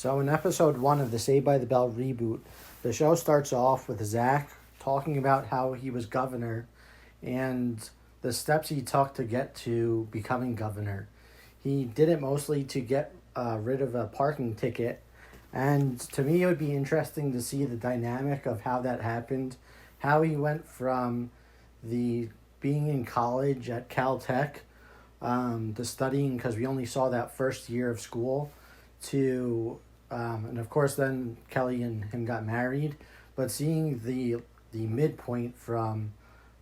So in episode 1 of the Saved by the Bell reboot, the show starts off with Zach talking about how he was governor and the steps he took to get to becoming governor. He did it mostly to get rid of a parking ticket, and to me it would be interesting to see the dynamic of how that happened, how he went from the being in college at Caltech, to studying, because we only saw that first year of school, to and of course then Kelly and him got married, but seeing the midpoint from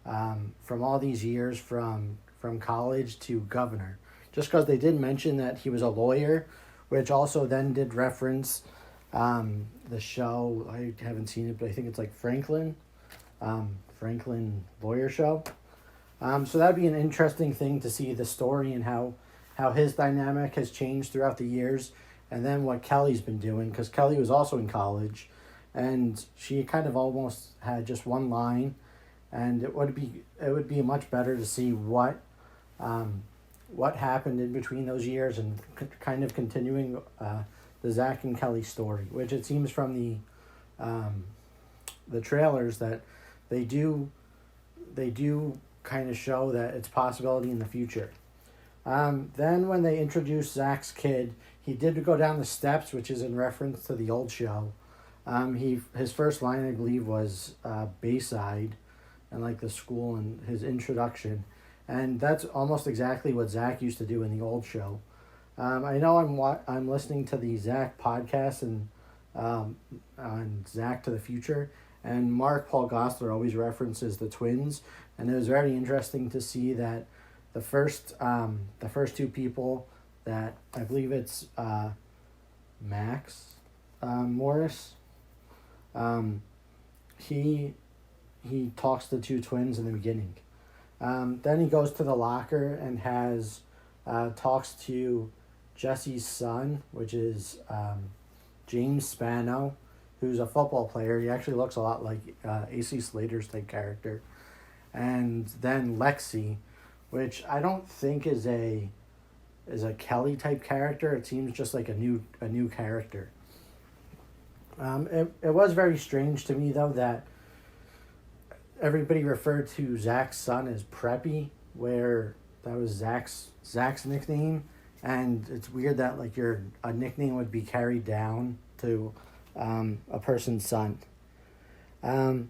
all these years from college to governor, just because they did mention that he was a lawyer, which also then did reference the show. I haven't seen it, but I think it's like Franklin lawyer show. So that'd be an interesting thing to see the story and how his dynamic has changed throughout the years, and then what Kelly's been doing, because Kelly was also in college, and she kind of almost had just one line, and it would be much better to see what happened in between those years, and kind of continuing the Zach and Kelly story, which it seems from the trailers that they do kind of show that it's possibility in the future. Then when they introduced Zach's kid, he did go down the steps, which is in reference to the old show. His first line, I believe, was Bayside, and like the school and his introduction, and that's almost exactly what Zach used to do in the old show. I know I'm listening to the Zach podcast and on Zach to the Future, and Mark Paul Gosselaar always references the twins, and it was very interesting to see that the first two people that I believe it's Max Morris, he talks to the two twins in the beginning. Then he goes to the locker and has talks to Jesse's son, which is James Spano, who's a football player. He actually looks a lot like AC Slater's type character. And then Lexi, which I don't think is a Kelly type character. It seems just like a new character. It was very strange to me though that everybody referred to Zach's son as Preppy, where that was Zach's nickname, and it's weird that like a nickname would be carried down to a person's son. And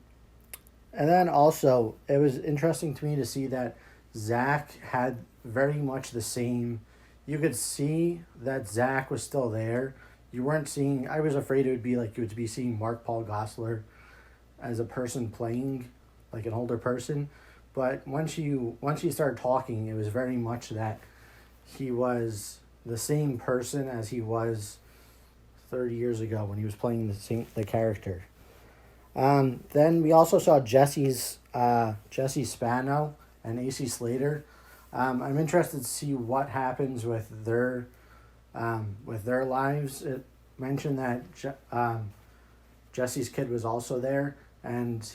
then also it was interesting to me to see that Zach had very much the same. You could see that Zach was still there. You weren't seeing. I was afraid it would be like you would be seeing Mark Paul Gosselaar as a person playing like an older person, but once you started talking, it was very much that he was the same person as he was 30 years ago when he was playing the character. Then we also saw Jesse Spano and AC Slater. I'm interested to see what happens with their lives. It mentioned that Jesse's kid was also there, and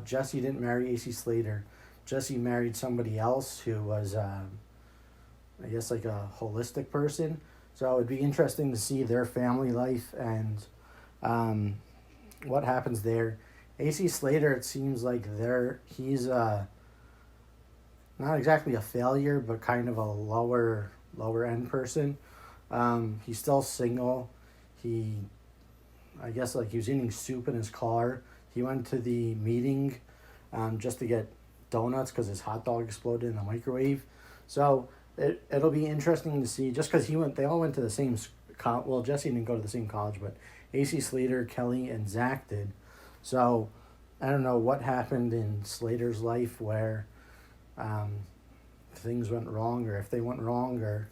Jesse didn't marry AC Slater. Jesse married somebody else who was I guess like a holistic person. So it would be interesting to see their family life and what happens there. AC Slater, it seems like he's not exactly a failure, but kind of a lower end person. He's still single. I guess like he was eating soup in his car. He went to the meeting just to get donuts because his hot dog exploded in the microwave. So it'll be interesting to see, just because they all went to the same well, Jesse didn't go to the same college, but AC Slater, Kelly, and Zach did. So I don't know what happened in Slater's life where things went wrong, or if they went wrong, or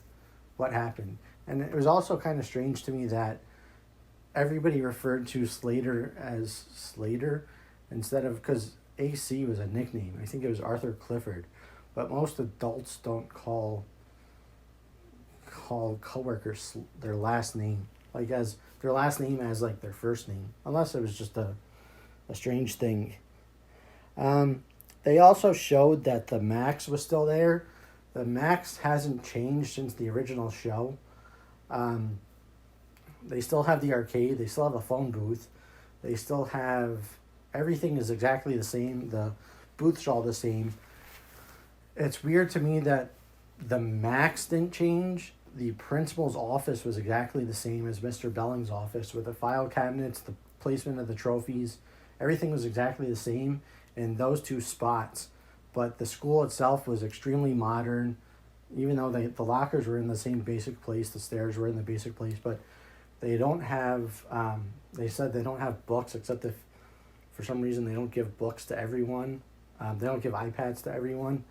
what happened. And it was also kind of strange to me that everybody referred to Slater as Slater instead of, because AC was a nickname. I think it was Arthur Clifford, but most adults don't call coworkers their last name, like as their last name as like their first name, unless it was just a strange thing. They also showed that the Max was still there. The Max hasn't changed since the original show. they still have the arcade. They still have a phone booth. They still have everything is exactly the same. The booths are all the same. It's weird to me that the Max didn't change. The principal's office was exactly the same as Mr. Belling's office, with the file cabinets, the placement of the trophies. Everything was exactly the same in those two spots. But the school itself was extremely modern, even though the lockers were in the same basic place, the stairs were in the basic place, but they don't have, they said they don't have books, except if for some reason they don't give books to everyone. They don't give iPads to everyone.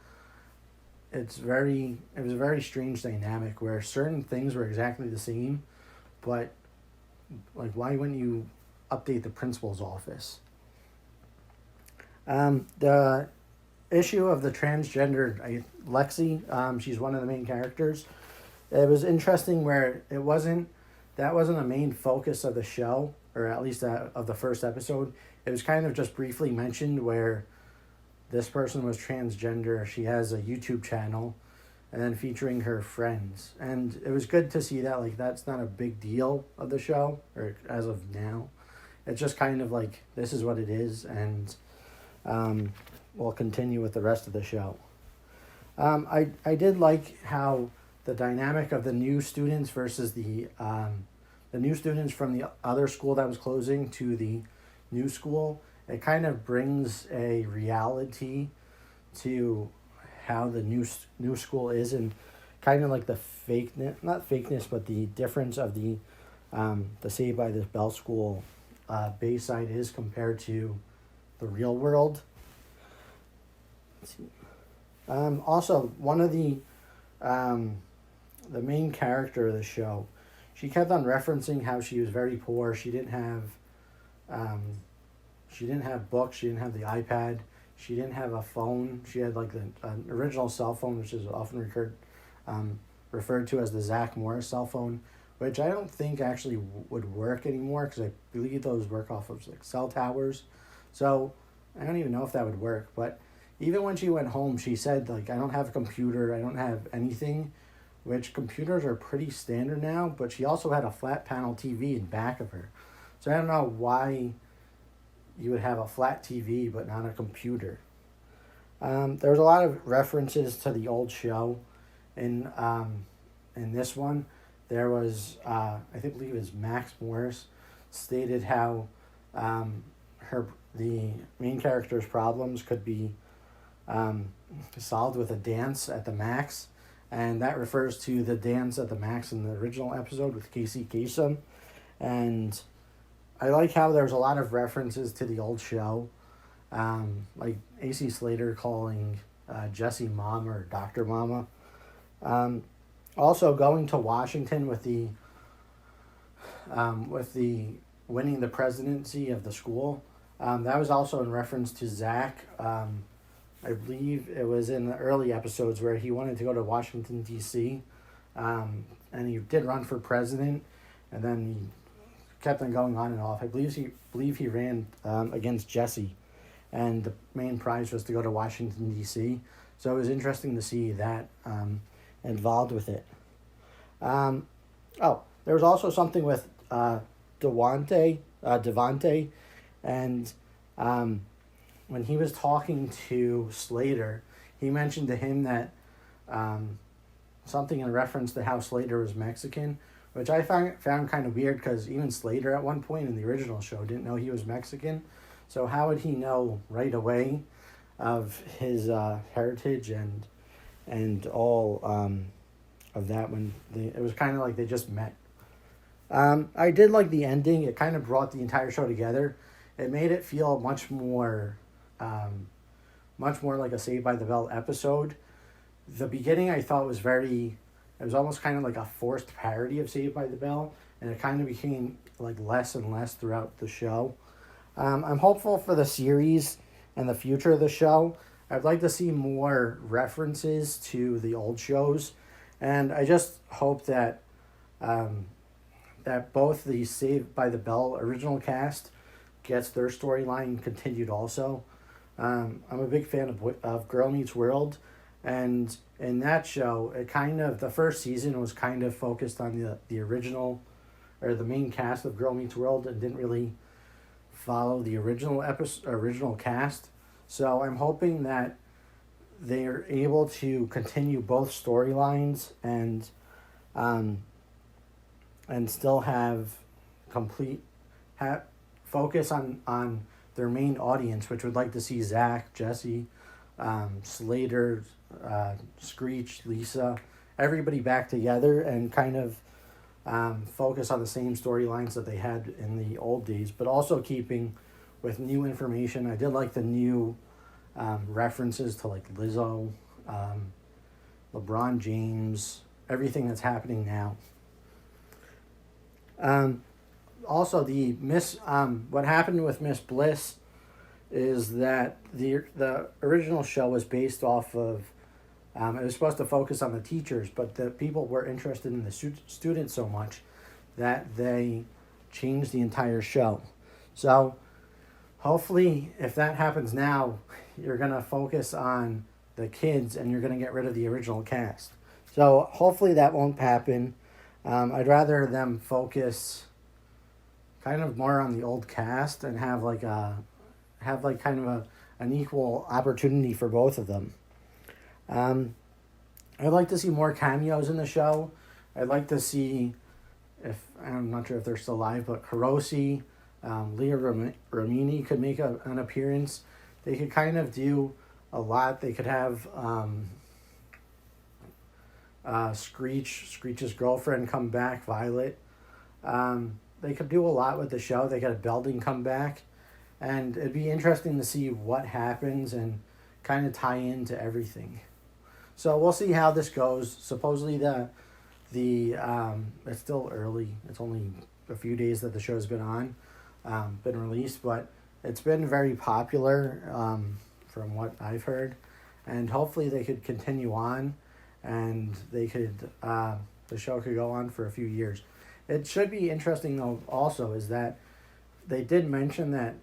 It was a very strange dynamic where certain things were exactly the same, but like, why wouldn't you update the principal's office? The issue of the transgender Lexi, she's one of the main characters. It was interesting where that wasn't a main focus of the show, or at least of the first episode. It was kind of just briefly mentioned where this person was transgender. She has a YouTube channel, and then featuring her friends. And it was good to see that, like, that's not a big deal of the show, or as of now. It's just kind of like, this is what it is, and we'll continue with the rest of the show. I did like how the dynamic of the new students versus the new students from the other school that was closing to the new school, it kind of brings a reality to how the new school is, and kind of like the not fakeness, but the difference of the Saved by the Bell school Bayside is compared to the real world. Let's see. Also, one of the main character of the show, she kept on referencing how she was very poor. She didn't have books. She didn't have the iPad. She didn't have a phone. She had like an original cell phone, which is often referred to as the Zach Morris cell phone, which I don't think actually would work anymore, because I believe those work off of like cell towers. So I don't even know if that would work. But even when she went home, she said, like, I don't have a computer. I don't have anything, which computers are pretty standard now. But she also had a flat panel TV in back of her. So I don't know why you would have a flat TV but not a computer. There was a lot of references to the old show in this one. There was, I believe it was Max Morris, stated how the main character's problems could be solved with a dance at the Max, and that refers to the dance at the Max in the original episode with Casey Kasem. And I like how there's a lot of references to the old show, like AC Slater calling Jessie Mom or Dr. Mama. Also, going to Washington with the winning the presidency of the school, that was also in reference to Zach. I believe it was in the early episodes where he wanted to go to Washington, D.C., and he did run for president, and then he kept on going on and off. I believe he ran against Jesse, and the main prize was to go to Washington, D.C., so it was interesting to see that involved with it. There was also something with Devante, and when he was talking to Slater, he mentioned to him that something in reference to how Slater was Mexican, which I found kind of weird, because even Slater at one point in the original show didn't know he was Mexican. So how would he know right away of his heritage and all of that when it was kind of like they just met. I did like the ending. It kind of brought the entire show together. It made it feel much more like a Saved by the Bell episode. The beginning I thought was it was almost kind of like a forced parody of Saved by the Bell, and it kind of became like less and less throughout the show. I'm hopeful for the series and the future of the show. I'd like to see more references to the old shows, and I just hope that that both the Saved by the Bell original cast gets their storyline continued also. I'm a big fan of Girl Meets World, and in that show, the first season was kind of focused on the original or the main cast of Girl Meets World and didn't really follow the original cast. So I'm hoping that they're able to continue both storylines and still have complete focus on their main audience, which would like to see Zach, Jesse, Slater, Screech, Lisa, everybody back together and kind of focus on the same storylines that they had in the old days, but also keeping with new information. I did like the new references to like Lizzo, LeBron James, everything that's happening now. Also, the what happened with Miss Bliss is that the original show was based off of it was supposed to focus on the teachers, but the people were interested in the students so much that they changed the entire show. So hopefully, if that happens now, you're going to focus on the kids and you're going to get rid of the original cast. So hopefully that won't happen. I'd rather them focus kind of more on the old cast and have kind of an equal opportunity for both of them. I'd like to see more cameos in the show. I'd like to see, if I'm not sure if they're still alive, but Carosi, Leah Ramini could make an appearance. They could kind of do a lot. They could have Screech's girlfriend come back, Violet. They could do a lot with the show. They got Belding come back. And it'd be interesting to see what happens and kind of tie into everything. So we'll see how this goes. Supposedly the it's still early. It's only a few days that the show's been released, but it's been very popular from what I've heard. And hopefully they could continue on and they could the show could go on for a few years. It should be interesting though also is that they did mention that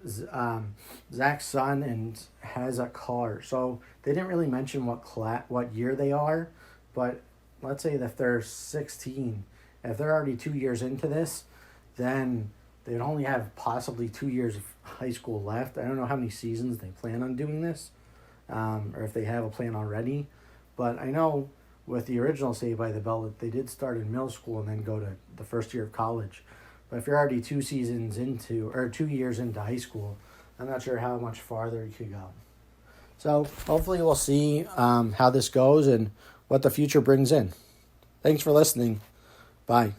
Zach's son has a car. So they didn't really mention what year they are, but let's say that if they're 16, if they're already 2 years into this, then they'd only have possibly 2 years of high school left. I don't know how many seasons they plan on doing this, or if they have a plan already. But I know with the original Saved by the Bell that they did start in middle school and then go to the first year of college. But if you're already 2 years into high school, I'm not sure how much farther you could go. So hopefully we'll see how this goes and what the future brings in. Thanks for listening. Bye.